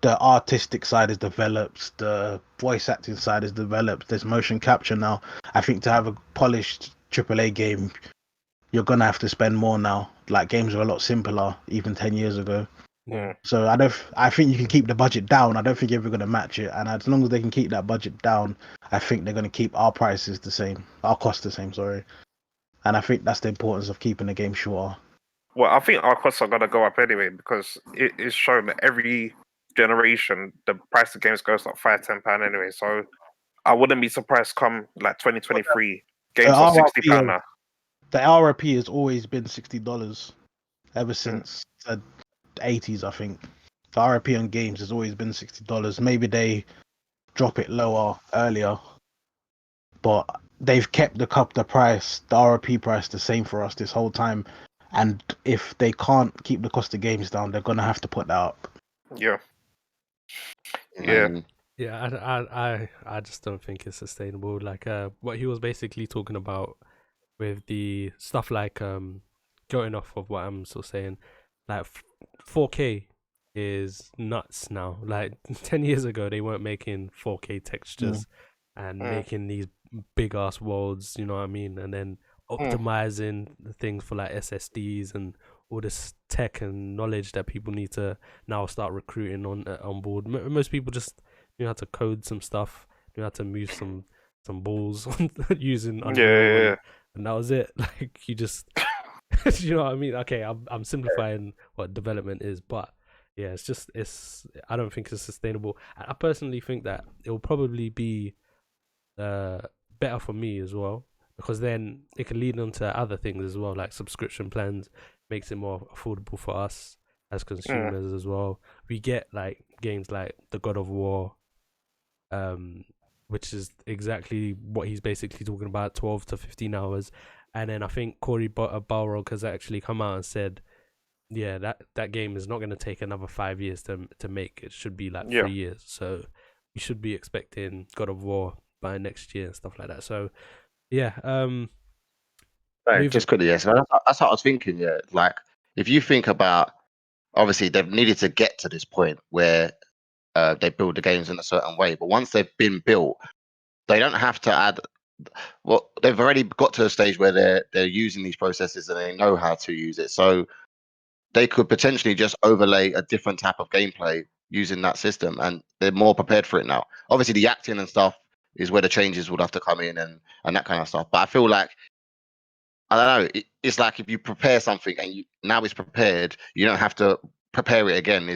the artistic side is developed, the voice acting side is developed, there's motion capture now. I think to have a polished AAA game, you're gonna have to spend more now. Like games were a lot simpler even 10 years ago. So I think you can keep the budget down. I don't think you're ever gonna match it. And as long as they can keep that budget down, I think they're gonna keep our prices the same, our costs the same. Sorry. And I think that's the importance of keeping the game shorter. Well, I think our costs are gonna go up anyway, because it is shown that every generation the price of games goes up £5-10 anyway. So I wouldn't be surprised come like 2023 games are £60 now. The RRP has always been $60 ever since the 80s, I think. The RRP on games has always been $60. Maybe they drop it lower earlier, but they've kept the price, the RRP price, the same for us this whole time. And if they can't keep the cost of games down, they're gonna have to put that up. Yeah. I just don't think it's sustainable. Like what he was basically talking about with the stuff like going off of what I'm still saying, like 4K is nuts now. Like 10 years ago they weren't making 4K textures and making these big ass worlds, you know what I mean, and then optimizing the things for like SSDs and all this tech and knowledge that people need to now start recruiting on board. Most people just knew how to code some stuff, knew how to move some balls using Unreal, and that was it. Like you just you know what I mean? Okay, I'm simplifying what development is, but yeah, I don't think it's sustainable. I personally think that it will probably be better for me as well, because then it can lead on to other things as well, like subscription plans, makes it more affordable for us as consumers as well. We get like games like the God of War, which is exactly what he's basically talking about, 12 to 15 hours. And then I think Cory Balrog has actually come out and said, yeah, that game is not going to take another 5 years to make. It should be like 3 years. So we should be expecting God of War by next year and stuff like that. So yeah, just quickly, so that's what I was thinking. Yeah, like if you think about, obviously they've needed to get to this point where they build the games in a certain way. But once they've been built, they don't have to add. Well, they've already got to a stage where they're using these processes and they know how to use it. So they could potentially just overlay a different type of gameplay using that system, and they're more prepared for it now. Obviously, the acting and stuff is where the changes would have to come in and that kind of stuff. But I feel like, I don't know, it's like if you prepare something and now it's prepared, you don't have to prepare it again.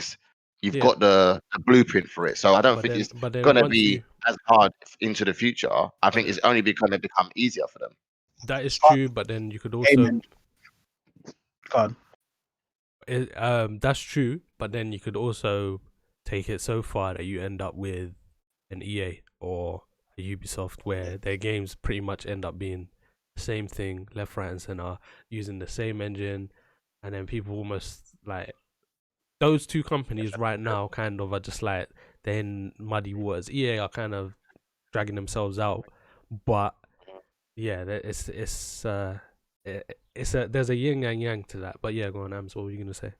You've got the blueprint for it. So I don't think it's going to be as hard into the future. I think it's only going to become easier for them. That is true, but then you could also... that's true, but then you could also take it so far that you end up with an EA or a Ubisoft where their games pretty much end up being the same thing, left, right, and center, using the same engine, and then people almost like those two companies right now kind of are just like they're in muddy waters. EA are kind of dragging themselves out, but yeah, there's a yin and yang to that. But yeah, go on, Ams. What were you gonna say?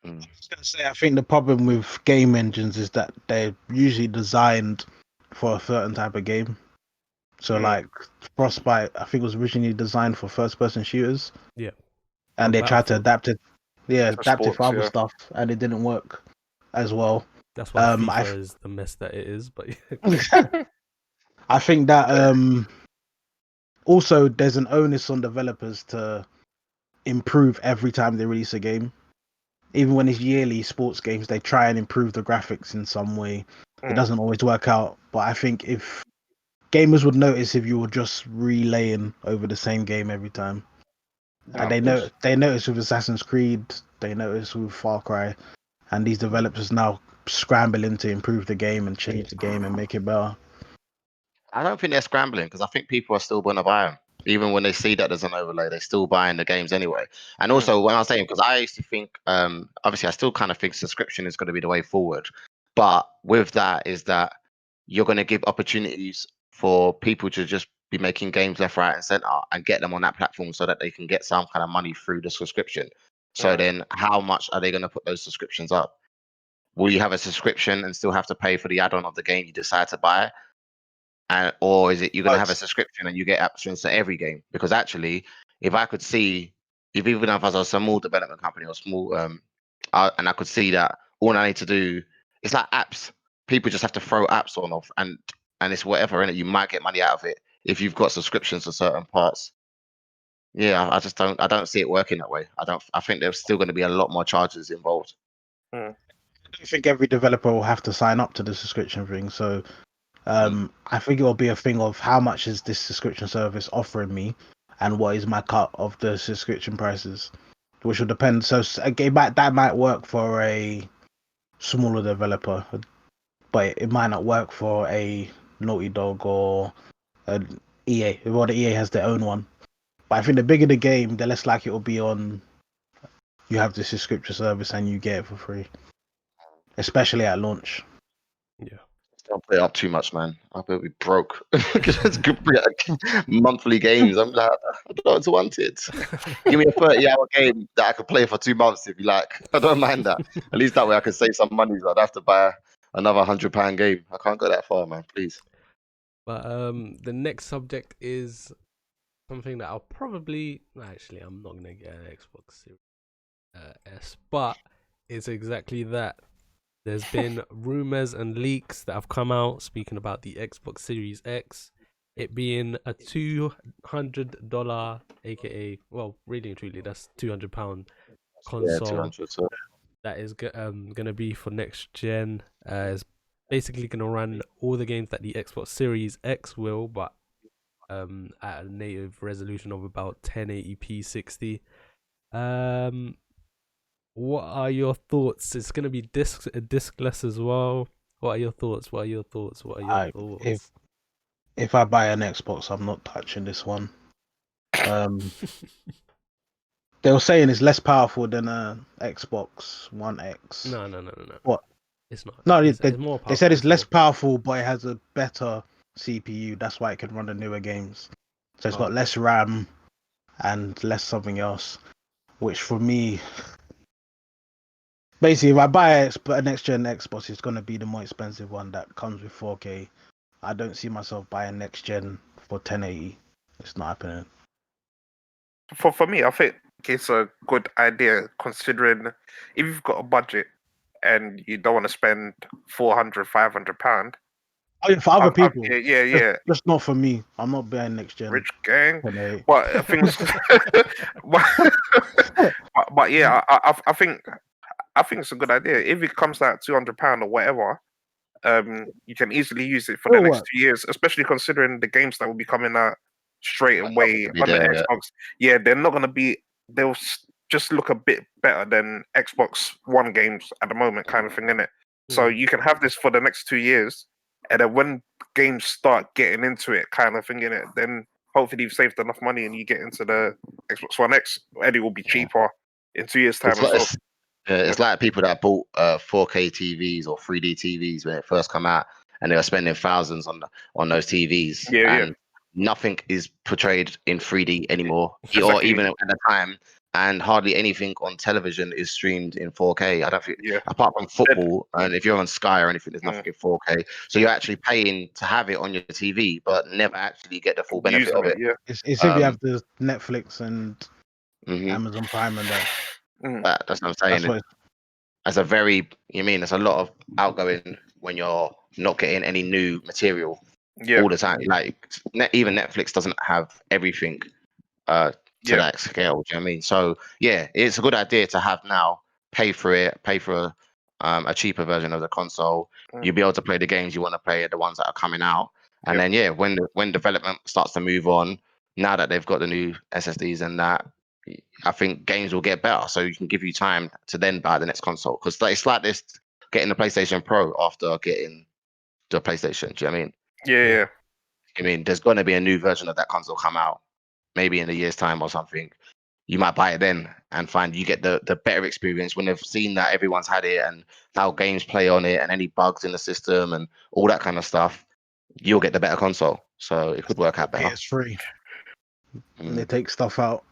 I was gonna say, I think the problem with game engines is that they're usually designed for a certain type of game. So like Frostbite, I think was originally designed for first-person shooters. Yeah. And they tried to adapt it. Yeah, adapt it for other stuff, and it didn't work as well. That's why FIFA is the mess that it is. But I think that also there's an onus on developers to improve every time they release a game. Even when it's yearly sports games, they try and improve the graphics in some way. It doesn't always work out, but I think if gamers would notice if you were just relaying over the same game every time. And they notice with Assassin's Creed, they notice with Far Cry, and these developers now scrambling to improve the game and change the game and make it better. I don't think they're scrambling because I think people are still going to buy them. Even when they see that there's an overlay, they're still buying the games anyway. And also, when I was saying, because I used to think, obviously, I still kind of think subscription is going to be the way forward. But with that, is that you're going to give opportunities for people to just be making games left, right, and center and get them on that platform so that they can get some kind of money through the subscription. So then, how much are they going to put those subscriptions up? Will you have a subscription and still have to pay for the add-on of the game you decide to buy? Or is it you're going to have a subscription and you get options to every game? Because actually, if I could see, if even if I was a small development company or small, and I could see that all I need to do, it's like apps. People just have to throw apps on off, and it's whatever in it. You might get money out of it if you've got subscriptions to certain parts. Yeah, I don't see it working that way. I think there's still going to be a lot more charges involved. I don't think every developer will have to sign up to the subscription thing. So I think it will be a thing of how much is this subscription service offering me, and what is my cut of the subscription prices, which will depend. So again, that might work for a smaller developer, but it might not work for a Naughty Dog or an EA. Well, the EA has their own one. But I think the bigger the game, the less likely it will be on. You have the subscription service and you get it for free, especially at launch. Yeah. Don't play up too much, man. I'll be broke. Monthly games. I'm like, I don't want it. Give me a 30-hour game that I could play for 2 months if you like. I don't mind that. At least that way I can save some money. So I'd have to buy another £100 game. I can't go that far, man. Please. But the next subject is something that I'll probably I'm not gonna get an Xbox Series S, but it's exactly that. There's been rumors and leaks that have come out speaking about the Xbox Series X, it being a $200, aka, well, really and truly, that's £200 console. Yeah, 200. So. That is gonna be for next gen. It's basically gonna run all the games that the Xbox Series X will, but at a native resolution of about 1080p 60. What are your thoughts? It's gonna be discless as well. What are your thoughts? If I buy an Xbox, I'm not touching this one. They were saying it's less powerful than a Xbox One X. No. What? It's not. No, it's more powerful. They said it's less powerful, but it has a better CPU. That's why it can run the newer games. So it's got less RAM and less something else, which for me, basically, if I buy a next gen Xbox, it's gonna be the more expensive one that comes with 4K. I don't see myself buying next gen for 1080. It's not happening. For me, I think it's a good idea considering if you've got a budget and you don't want to spend £400, £500. Oh, yeah, for other people. Yeah. Just not for me. I'm not buying next gen. Rich gang. 1080. But things, but yeah, I think it's a good idea. If it comes out £200 or whatever, you can easily use it for the It'll next work. 2 years, especially considering the games that will be coming out straight away be on the there, yeah. Xbox. Yeah, they're not gonna be. They'll just look a bit better than Xbox One games at the moment, kind of thing, innit? So you can have this for the next 2 years, and then when games start getting into it, kind of thing, innit, then hopefully you've saved enough money and you get into the Xbox One X, and it will be cheaper in 2 years' time It's as like, well. it's like people that bought 4K TVs or 3D TVs when it first come out, and they were spending thousands on those TVs, and nothing is portrayed in 3D anymore, or Exactly. even at the time, and hardly anything on television is streamed in 4K. I don't think, apart from football, and if you're on Sky or anything, there's nothing in 4K. So you're actually paying to have it on your TV, but never actually get the full benefit of it. Yeah. It's if you have the Netflix and Amazon Prime and that. That's what I'm saying. That's what That's a very, there's a lot of outgoing when you're not getting any new material all the time. Like even Netflix doesn't have everything to that scale. Do you know what I mean? So yeah, it's a good idea to have now. Pay for it. Pay for a cheaper version of the console. You'll be able to play the games you want to play, the ones that are coming out. And then when development starts to move on, now that they've got the new SSDs and that, I think games will get better. So you can give you time to then buy the next console, because it's like this getting the PlayStation Pro after getting the PlayStation. Do you know what I mean? Yeah. I mean, there's going to be a new version of that console come out, maybe in a year's time or something. You might buy it then and find you get the better experience when they've seen that everyone's had it and how games play on it and any bugs in the system and all that kind of stuff. You'll get the better console, so it could work out better. it's free. And they take stuff out.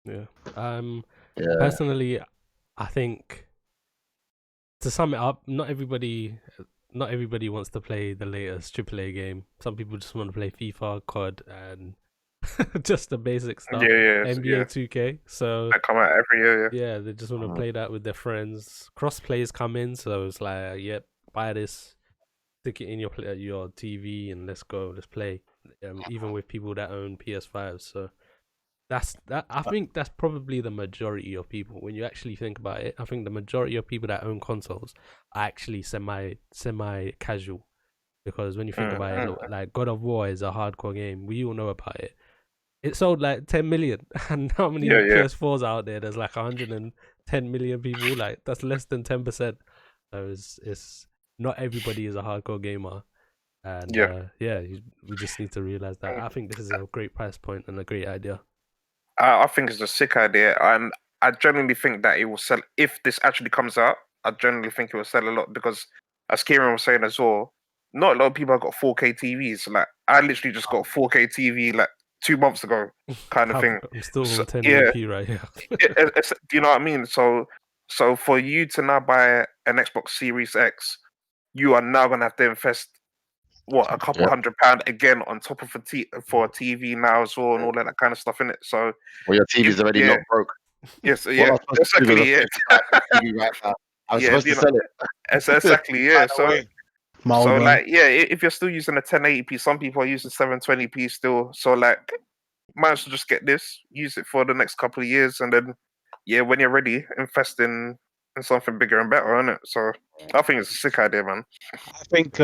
Yeah. Personally, I think, to sum it up, not everybody wants to play the latest AAA game. Some people just want to play FIFA, COD, and just the basic stuff. NBA 2K. So they come out every year. Yeah, they just want to play that with their friends. Cross plays come in, so it's like, yep, buy this, stick it in your TV, and let's go, let's play. Even with people that own PS5. So I think that's probably the majority of people. When you actually think about it, I think the majority of people that own consoles are actually semi casual, because when you think about it, like God of War is a hardcore game. We all know about it. It sold like 10 million, and how many PS4s out there? There's like 110 million people. Like, that's less than 10%. So it's not everybody is a hardcore gamer, and we just need to realize that. I think this is a great price point and a great idea. I think it's a sick idea, and I genuinely think that it will sell. If this actually comes out, I genuinely think it will sell a lot, because, as Kieran was saying as well, not a lot of people have got 4K TVs. Like, I literally just got a 4K TV like 2 months ago, kind of thing. I'm still on 1080p right here. Do you know what I mean? So for you to now buy an Xbox Series X, you are now gonna have to invest a couple £100 again on top of for a TV now as well, and all that kind of stuff in it. So your TV's already not broke. Yes, exactly. Yeah, I was supposed to sell it. Exactly. Yeah. So Malvern. like, if you're still using a 1080p, some people are using 720p still. So like, might as well just get this, use it for the next couple of years, and then when you're ready, invest in something bigger and better, isn't it? So I think it's a sick idea, man. I think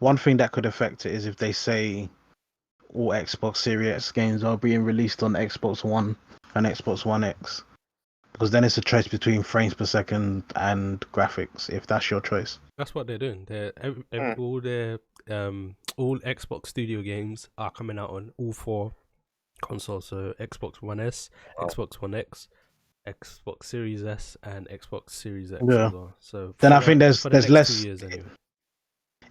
one thing that could affect it is if they say all Xbox Series X games are being released on Xbox One and Xbox One X, because then it's a choice between frames per second and graphics, if that's your choice. That's what they're doing. All Xbox Studio games are coming out on all 4 consoles. So Xbox One S, Xbox One X, Xbox Series S, and Xbox Series X as well. So then I think there's less 2 years anyway.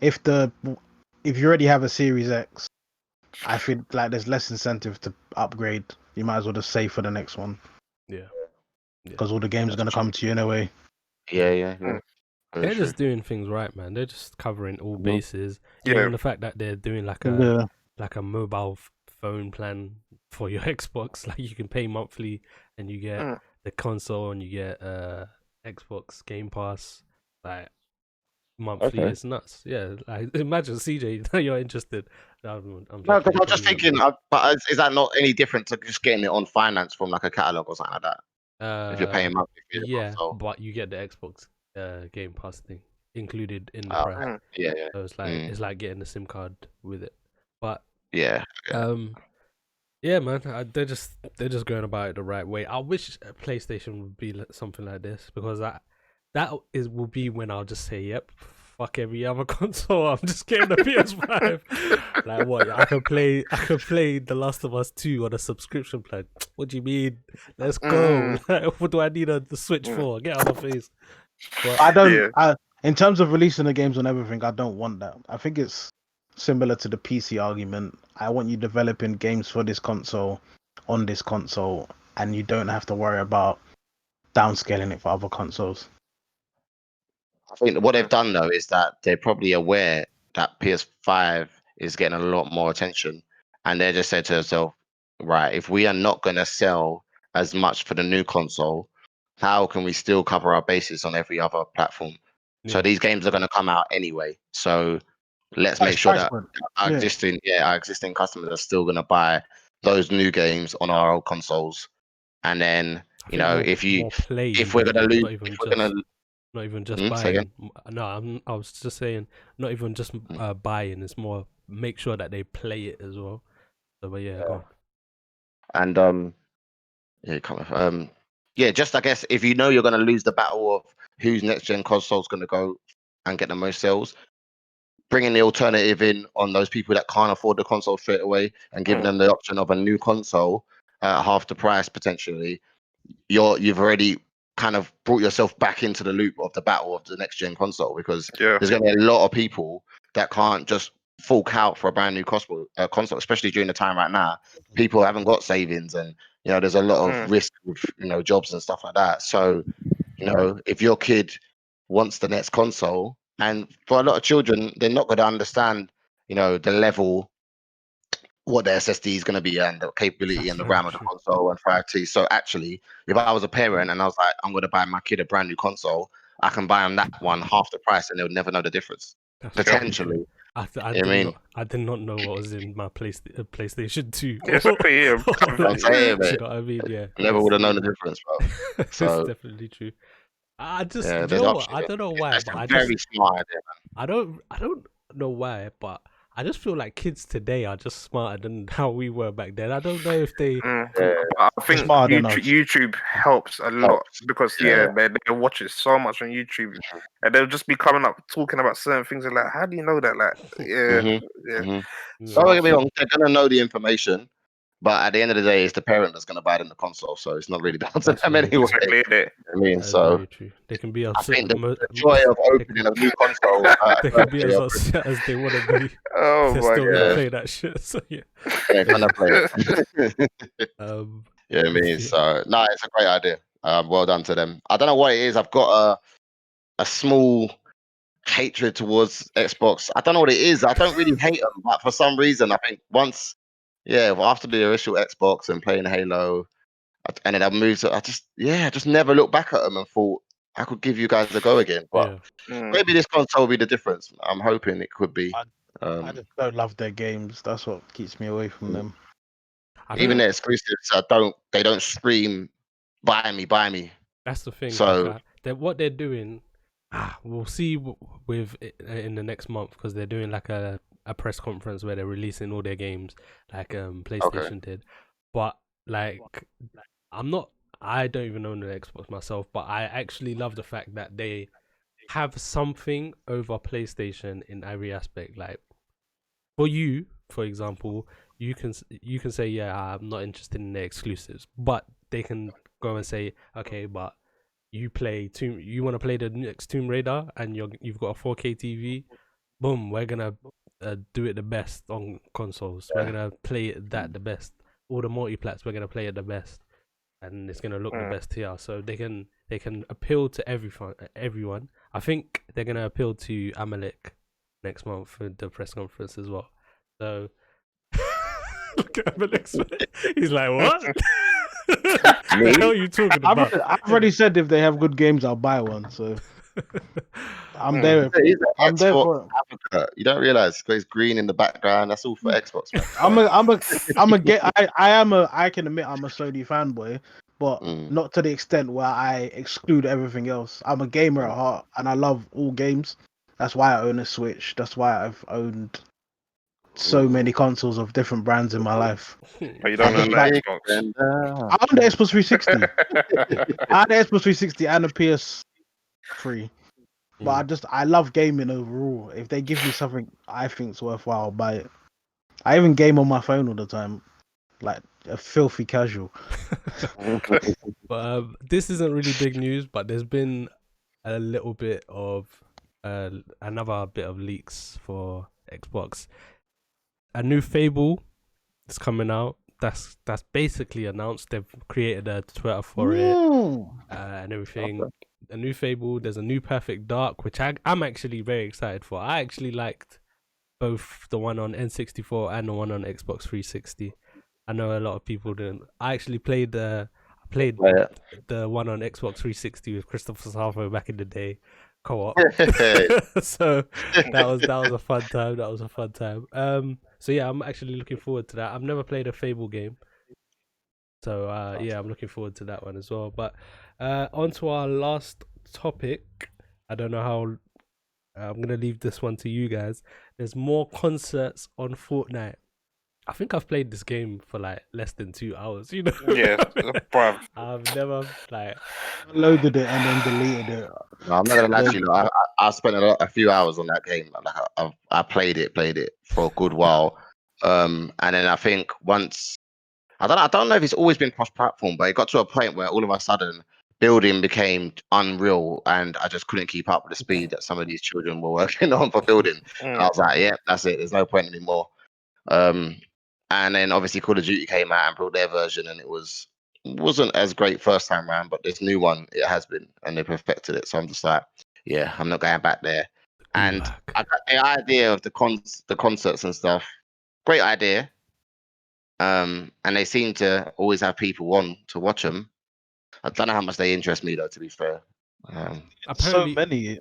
If you already have a Series X, I think like there's less incentive to upgrade. You might as well just save for the next one. Yeah. because all the games are gonna come to you anyway. Yeah. They're just doing things right, man. They're just covering all bases. Yeah. Even the fact that they're doing like a mobile phone plan for your Xbox, like you can pay monthly and you get the console and you get Xbox Game Pass like monthly. It's nuts. Yeah, like, imagine CJ, you're interested. I'm No, because I'm just thinking, but is that not any different to just getting it on finance from like a catalog or something like that? If you're paying monthly for the console. But you get the Xbox Game Pass thing included in the price. Yeah. So it's like getting a SIM card with it. But yeah, man, they're just going about it the right way. I wish PlayStation would be something like this, because will be when I'll just say, yep, fuck every other console. I'm just getting the PS5. Like what? I can play The Last of Us 2 on a subscription plan. What do you mean? Let's go. What do I need the Switch for? Get out of my face. But I don't. In terms of releasing the games on everything, I don't want that. I think it's similar to the PC argument. I want you developing games for this console on this console, and you don't have to worry about downscaling it for other consoles. I think what they've done though is that they're probably aware that PS5 is getting a lot more attention, and they just said to themselves, right, if we are not going to sell as much for the new console, how can we still cover our bases on every other platform? So these games are going to come out anyway. So let's make sure that our existing customers are still going to buy those new games on our old consoles. And then if we're going to lose, not even just buying. No, I was just saying, not even just buying. It's more make sure that they play it as well. So, but go on. And just I guess if you know you're going to lose the battle of whose next gen console is going to go and get the most sales, bringing the alternative in on those people that can't afford the console straight away and giving them the option of a new console at half the price potentially, you've already kind of brought yourself back into the loop of the battle of the next gen console, because there's going to be a lot of people that can't just fork out for a brand new console, especially during the time right now. People haven't got savings, and there's a lot of risk with jobs and stuff like that. So if your kid wants the next console, and for a lot of children, they're not going to understand the level, what the SSD is going to be, and the capability and the RAM of the console and 5T. So actually, if I was a parent and I was like, I'm going to buy my kid a brand new console, I can buy them that one half the price, and they'll never know the difference. Potentially. I did not know what was in my PlayStation 2. Exactly, yeah. I'm saying, you know what I mean? Yeah. Never would have known the difference, bro. So, it's definitely true. I just, I don't know why, but I very smart idea, man. I don't know why, but I just feel like kids today are just smarter than how we were back then. I don't know if they. I think YouTube helps a lot, because they watch it so much on YouTube, and they'll just be coming up talking about certain things. And like, how do you know that? Like, Don't get me wrong, they're gonna know the information, but at the end of the day, it's the parent that's gonna buy them the console, so it's not really down to them anyway. I mean, so they can be upset. I think the joy of opening a new console. They can be as upset as they want to be. Oh they're my still god! Gonna play that shit. So they're gonna play it. I mean, so no, it's a great idea. Well done to them. I don't know what it is. I've got a small hatred towards Xbox. I don't know what it is. I don't really hate them, but for some reason, I think after the initial Xbox and playing Halo, and then I moved to, I just never looked back at them and thought I could give you guys a go again. But maybe this console will be the difference. I'm hoping it could be. I just don't love their games. That's what keeps me away from them. Even their exclusives, they don't scream, buy me. That's the thing. So what they're doing, we'll see with in the next month, because they're doing like a press conference where they're releasing all their games, like PlayStation did. But like, I don't even own an Xbox myself, but I actually love the fact that they have something over PlayStation in every aspect. Like, for you, for example, you can say, I'm not interested in their exclusives, but they can go and say, okay, but you want to play the next Tomb Raider, and you've got a 4K TV. Boom, we're gonna do it the best on consoles. We're gonna play it the best. All the multiplats, we're gonna play it the best. and it's gonna look the best here. So they can appeal to everyone. I think they're gonna appeal to Amalek next month for the press conference as well. So look at Amalek's face. He's like, what? The hell are you talking about? I've already said if they have good games, I'll buy one. So I'm there. I'm there for Africa. You don't realize it's green in the background. That's all for Xbox, man. I can admit I'm a Sony fanboy, but not to the extent where I exclude everything else. I'm a gamer at heart, and I love all games. That's why I own a Switch. That's why I've owned so many consoles of different brands in my life. But you don't own the Xbox. I own the Xbox 360. I had the Xbox 360 and a PS3. But I love gaming overall. If they give me something I think's worthwhile, I'll buy it. I even game on my phone all the time, like a filthy casual. But this isn't really big news, but there's been a little bit of another bit of leaks for Xbox. A new Fable is coming out. That's basically announced. They've created a Twitter for it and everything. Okay. A new Fable. There's a new Perfect Dark, which I'm actually very excited for. I actually liked both the one on N64 and the one on Xbox 360. I know a lot of people didn't. I actually played the one on Xbox 360 with Christopher Salvo back in the day, co-op. So that was a fun time. That was a fun time. So yeah, I'm actually looking forward to that. I've never played a Fable game, so yeah, I'm looking forward to that one as well. But on to our last topic. I don't know how. I'm gonna leave this one to you guys. There's more concerts on Fortnite. I think I've played this game for like less than 2 hours. You know? Yeah, bruv. I've never like loaded it and then deleted it. No, I'm not gonna lie to you. I spent a few hours on that game. Like I played it for a good while. And then I think once I don't know if it's always been cross-platform, but it got to a point where all of a sudden building became unreal, and I just couldn't keep up with the speed that some of these children were working on for building. And I was like, yeah, that's it. There's no point anymore. And then obviously Call of Duty came out and brought their version, and wasn't as great first time round, but this new one it has been, and they perfected it. So I'm just like, yeah, I'm not going back there. And I got the idea of the concerts and stuff. Great idea. And they seem to always have people on to watch them. I don't know how much they interest me though, to be fair. Apparently, so many.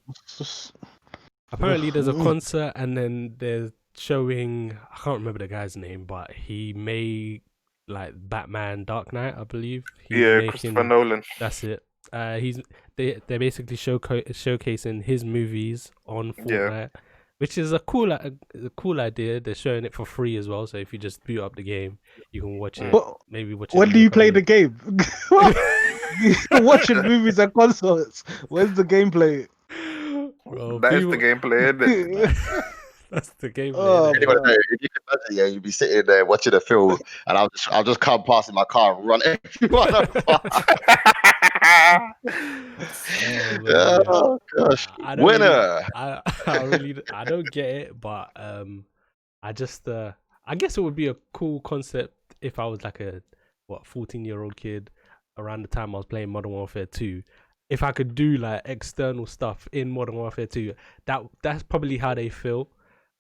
Apparently, there's a concert, and then they're showing. I can't remember the guy's name, but he made like Batman Dark Knight, I believe. Christopher Nolan. That's it. They're basically showcasing his movies on Fortnite, which is a cool idea. They're showing it for free as well, so if you just boot up the game, you can watch it. Maybe watch it. When do you play the game? Watching movies and concerts. Where's the gameplay? Bro, that is the gameplay, isn't it? That's the gameplay. If you can imagine, you'd be sitting there watching a film, and I'll just come past in my car and run everyone over. Oh gosh! Winner. I don't get it, but I just I guess it would be a cool concept if I was like a 14-year-old kid around the time I was playing Modern Warfare 2. If I could do like external stuff in Modern Warfare 2, that's probably how they feel,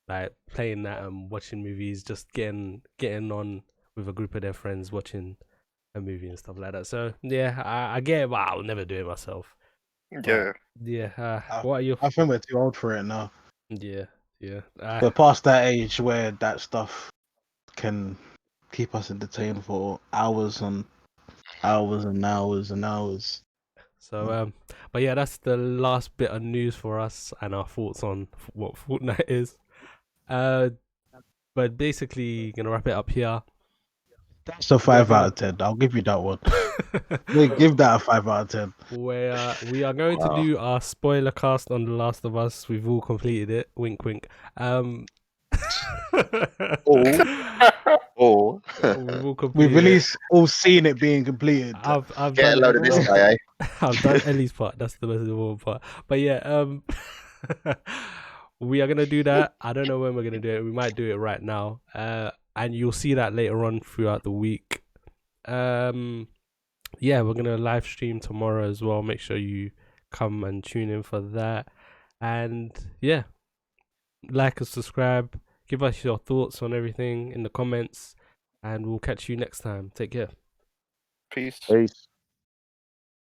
like playing that and watching movies, just getting on with a group of their friends watching a movie and stuff like that. So yeah, I get it, but I'll never do it myself. Yeah. What are you? I think we're too old for it now. Yeah. We're past that age where that stuff can keep us entertained for hours and hours and hours and hours. So but yeah, that's the last bit of news for us and our thoughts on what Fortnite is. But basically gonna wrap it up here. That's a 5 out of 10. I'll give you that one. Give that a 5 out of 10. Where we are going to do our spoiler cast on The Last of Us. We've all completed it. Wink, wink. We've at least all seen it being completed. I've get a load of this guy. I've done Ellie's part. That's the most important part. But yeah, we are gonna do that. I don't know when we're gonna do it. We might do it right now. And you'll see that later on throughout the week. yeah, we're gonna live stream tomorrow as well. Make sure you come and tune in for that. And yeah, like and subscribe. Give us your thoughts on everything in the comments, and we'll catch you next time. Take care. Peace. Peace.